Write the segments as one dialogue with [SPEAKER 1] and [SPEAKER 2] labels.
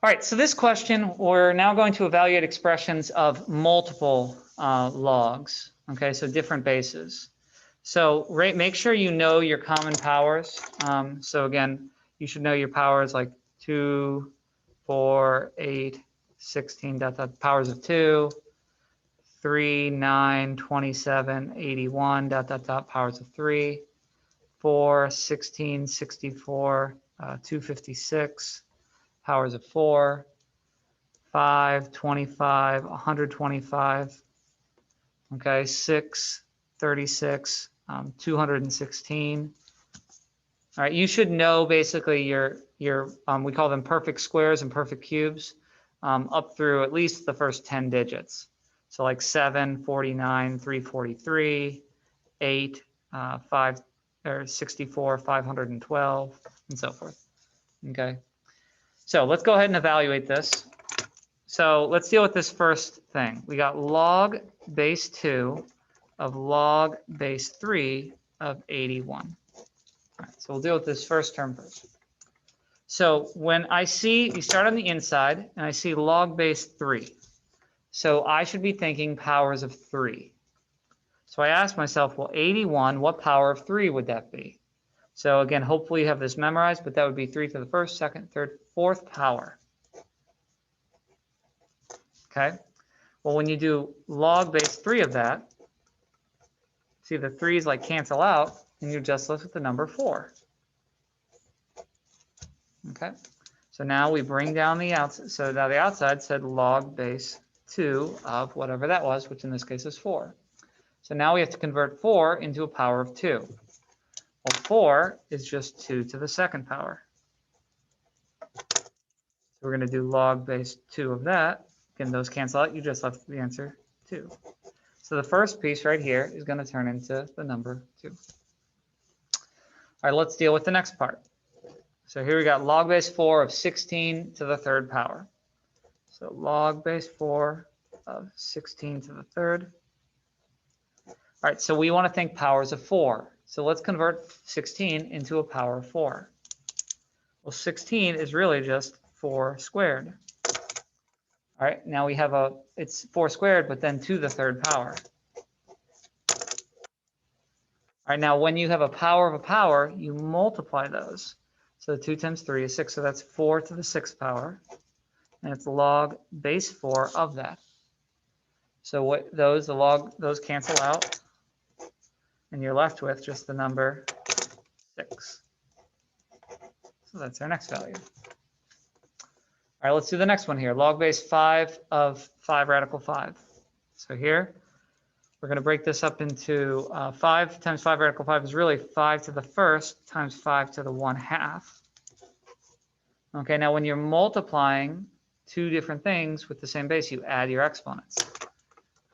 [SPEAKER 1] All right, so this question, we're now going to evaluate expressions of multiple logs, okay, so different bases. So make sure you know your common powers. So again, you should know your powers like 2, 4, 8, 16, powers of 2, 3, 9, 27, 81, powers of 3, 4, 16, 64, 256, powers of 4, 5, 25, 125, okay, 6, 36, 216. All right, you should know basically your we call them perfect squares and perfect cubes up through at least the first 10 digits. So like 7, 49, 343, 8, 5, or 64, 512, and so forth. Okay, so let's go ahead and evaluate this. So let's deal with this first thing. We got log base 2 of log base 3 of 81. All right, so we'll deal with this first term first. So when I see, you start on the inside, and I see log base 3. So I should be thinking powers of 3. So I ask myself, well, 81, what power of 3 would that be? So again, hopefully you have this memorized, but that would be 3 to the first, second, third, fourth power. Okay, well, when you do log base 3 of that, see the 3's like cancel out, and you're just left with the number 4. Okay, so now we bring down the outside. So now the outside said log base 2 of whatever that was, which in this case is 4. So now we have to convert 4 into a power of 2. Well, 4 is just 2 to the second power. So we're going to do log base 2 of that. Again, those cancel out. You just left the answer 2. So the first piece right here is going to turn into the number 2. All right, let's deal with the next part. So here we got log base 4 of 16 to the third power. So log base 4 of 16 to the third. All right, so we want to think powers of 4. So let's convert 16 into a power of 4. Well, 16 is really just 4 squared. All right, now we have it's 4 squared, but then to the third power. All right, now when you have a power of a power, you multiply those. So 2 times 3 is 6, so that's 4 to the 6th power. And it's log base 4 of that. So what those cancel out, and you're left with just the number 6. So that's our next value. All right, let's do the next one here. Log base 5 of 5 radical 5. So here, we're going to break this up into 5 times 5 radical 5 is really 5 to the first times 5 to the 1/2. Okay, now when you're multiplying two different things with the same base, you add your exponents.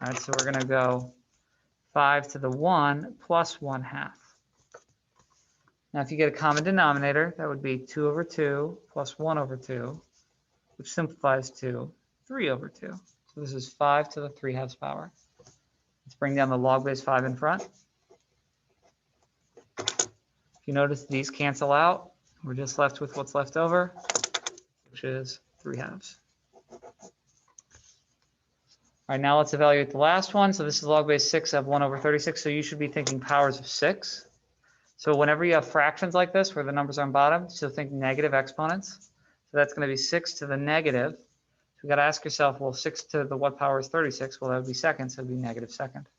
[SPEAKER 1] All right, so we're going to go 5 to the 1 plus 1/2. Now, if you get a common denominator, that would be 2 over 2 plus 1 over 2, which simplifies to 3 over 2. So this is 5 to the 3/2 power. Let's bring down the log base 5 in front. If you notice, these cancel out. We're just left with what's left over, which is 3/2. All right, now let's evaluate the last one. So this is log base 6 of 1 over 36. So you should be thinking powers of 6. So whenever you have fractions like this, where the numbers are on bottom, so think negative exponents. So that's going to be 6 to the negative. So you got to ask yourself, well, 6 to the what power is 36? Well, that would be seconds, so it would be negative second.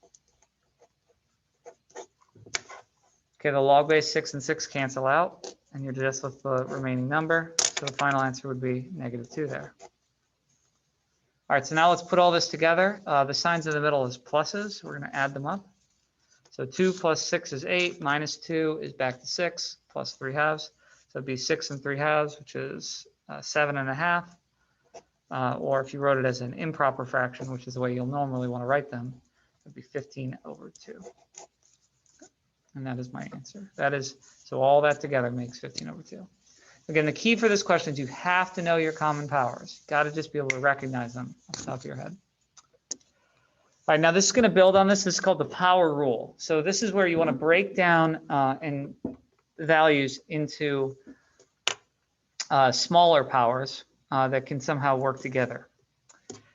[SPEAKER 1] Okay, the log base 6 and 6 cancel out, and you're just with the remaining number. So the final answer would be negative 2 there. All right, so now let's put all this together. The signs in the middle is pluses. We're going to add them up. So 2 plus 6 is 8, minus 2 is back to 6, plus 3/2. So it'd be 6 and 3/2, which is 7.5. Or if you wrote it as an improper fraction, which is the way you'll normally want to write them, it would be 15 over 2. And that is my answer. That is, so all that together makes 15 over 2. Again, the key for this question is you have to know your common powers. You've got to just be able to recognize them off the top of your head. All right, now this is going to build on this. This is called the power rule. So this is where you want to break down values into smaller powers. that can somehow work together.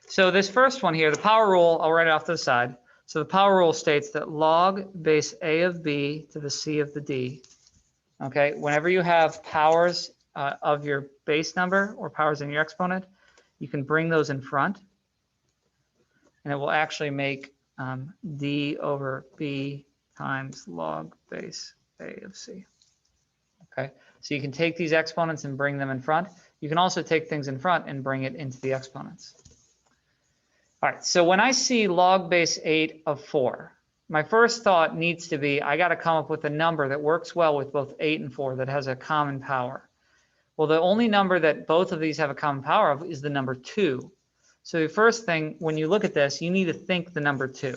[SPEAKER 1] So this first one here, the power rule, I'll write it off to the side. So the power rule states that log base a of b to the c of the d. Okay, whenever you have powers of your base number or powers in your exponent, you can bring those in front, and it will actually make d over b times log base a of c. Okay, so you can take these exponents and bring them in front. You can also take things in front and bring it into the exponents. All right, so when I see log base 8 of 4, my first thought needs to be, I got to come up with a number that works well with both 8 and 4 that has a common power. Well, the only number that both of these have a common power of is the number 2. So the first thing, when you look at this, you need to think the number 2.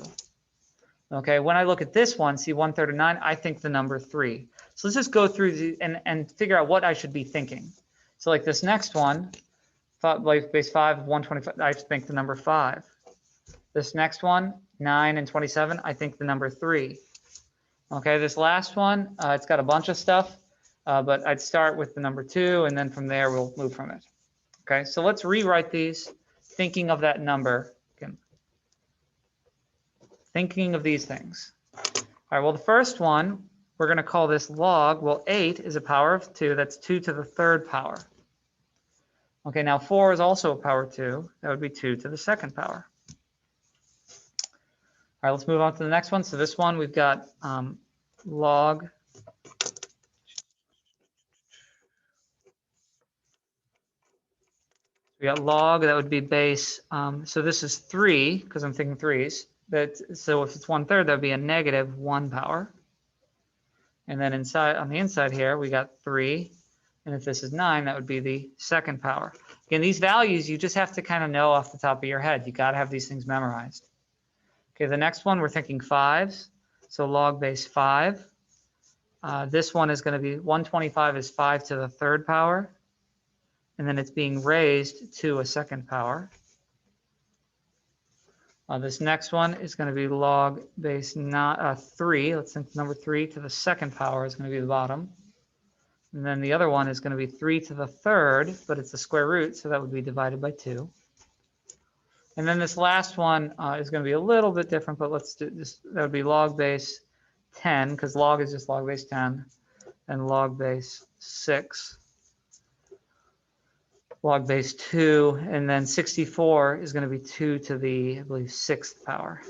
[SPEAKER 1] Okay, when I look at this one, see 1/3 of 9, I think the number 3. So let's just go through and figure out what I should be thinking. So like this next one, base 5 of 125, I think the number 5. This next one, 9 and 27, I think the number 3. Okay, this last one, it's got a bunch of stuff, but I'd start with the number 2, and then from there we'll move from it. Okay, so let's rewrite these, thinking of that number. Again, thinking of these things. All right, well, the first one, we're going to call this log. Well, 8 is a power of 2. That's 2 to the 3rd power. Okay, now 4 is also a power 2. That would be 2 to the 2nd power. All right, let's move on to the next one. So this one, we've got log. We got log, that would be base. So this is 3, because I'm thinking 3s. So if it's 1/3, that would be a negative 1 power. And then inside, on the inside here, we got 3. And if this is 9, that would be the 2nd power. Again, these values, you just have to kind of know off the top of your head. You got to have these things memorized. Okay, the next one, we're thinking 5s. So log base 5. This one is going to be 125 is 5 to the 3rd power. And then it's being raised to a 2nd power. This next one is going to be log base 3. Let's think number 3 to the 2nd power is going to be the bottom. And then the other one is going to be 3 to the 3rd, but it's the square root, so that would be divided by 2. And then this last one is going to be a little bit different, but let's do this. That would be log base 10, because log is just log base 10, and log base 6. Log base 2, and then 64 is going to be 2 to the, I believe, 6th power.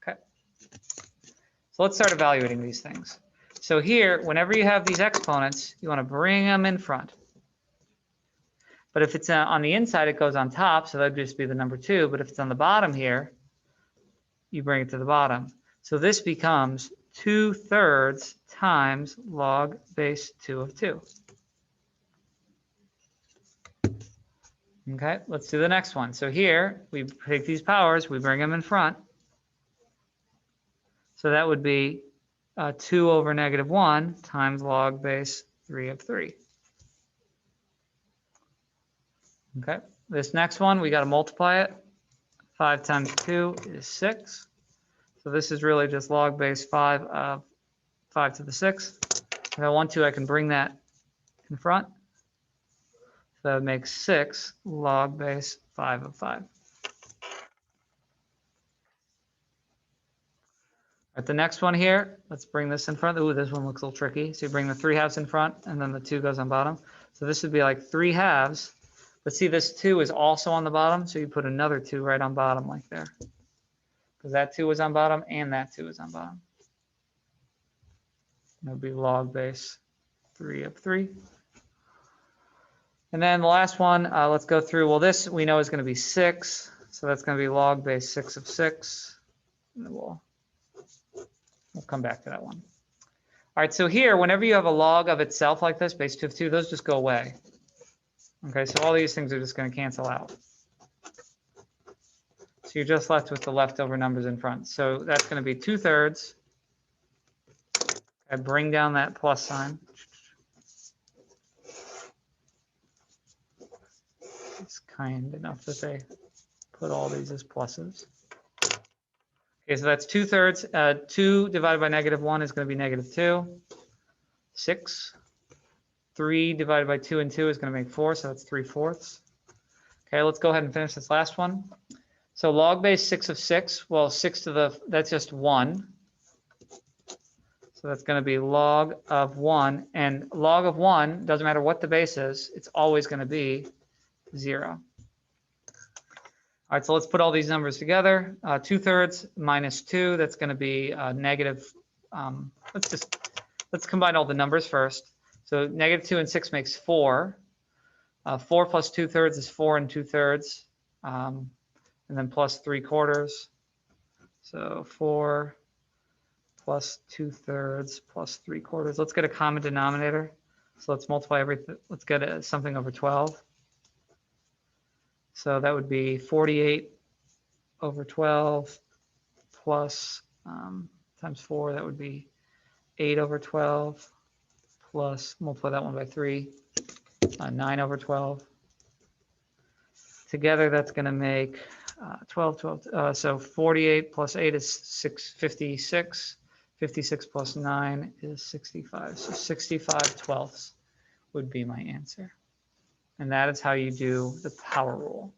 [SPEAKER 1] Okay. So let's start evaluating these things. So here, whenever you have these exponents, you want to bring them in front. But if it's on the inside, it goes on top, so that would just be the number 2. But if it's on the bottom here, you bring it to the bottom. So this becomes 2/3 times log base 2 of 2. Okay, let's do the next one. So here, we take these powers, we bring them in front. So that would be 2 over negative 1 times log base 3 of 3. Okay, this next one, we got to multiply it. 5 times 2 is 6. So this is really just log base 5 of 5 to the 6. If I want to, I can bring that in front. So that makes 6 log base 5 of 5. At the next one here, let's bring this in front. Ooh, this one looks a little tricky. So you bring the 3/2 in front, and then the 2 goes on bottom. So this would be like 3/2. But see, this 2 is also on the bottom, so you put another 2 right on bottom like there. Because that 2 is on bottom, and that 2 is on bottom. That would be log base 3 of 3. And then the last one, let's go through. Well, this we know is going to be 6. So that's going to be log base 6 of 6. And we'll come back to that one. All right, so here, whenever you have a log of itself like this, base 2 of 2, those just go away. Okay, so all these things are just going to cancel out. So you're just left with the leftover numbers in front. So that's going to be 2/3. I bring down that plus sign. It's kind enough that they put all these as pluses. Okay, so that's 2/3. 2 divided by negative 1 is going to be negative 2. 6. 3 divided by 2 and 2 is going to make 4, so that's 3/4. Okay, let's go ahead and finish this last one. So log base 6 of 6, well, 6 to the, that's just 1. So that's going to be log of 1. And log of 1, doesn't matter what the base is, it's always going to be 0. All right, so let's put all these numbers together. 2/3 minus 2, that's going to be negative. Let's combine all the numbers first. So negative 2 and 6 makes 4. 4 plus 2/3 is 4 2/3. And then plus 3/4. So 4 plus 2/3 plus 3/4. Let's get a common denominator. So let's multiply everything. Let's get something over 12. So that would be 48 over 12 plus times 4. That would be 8 over 12 plus, multiply that one by 3, 9 over 12. Together, that's going to make 12. So 48 plus 8 is 56. 56 plus 9 is 65. So 65/12 would be my answer. And that is how you do the power rule.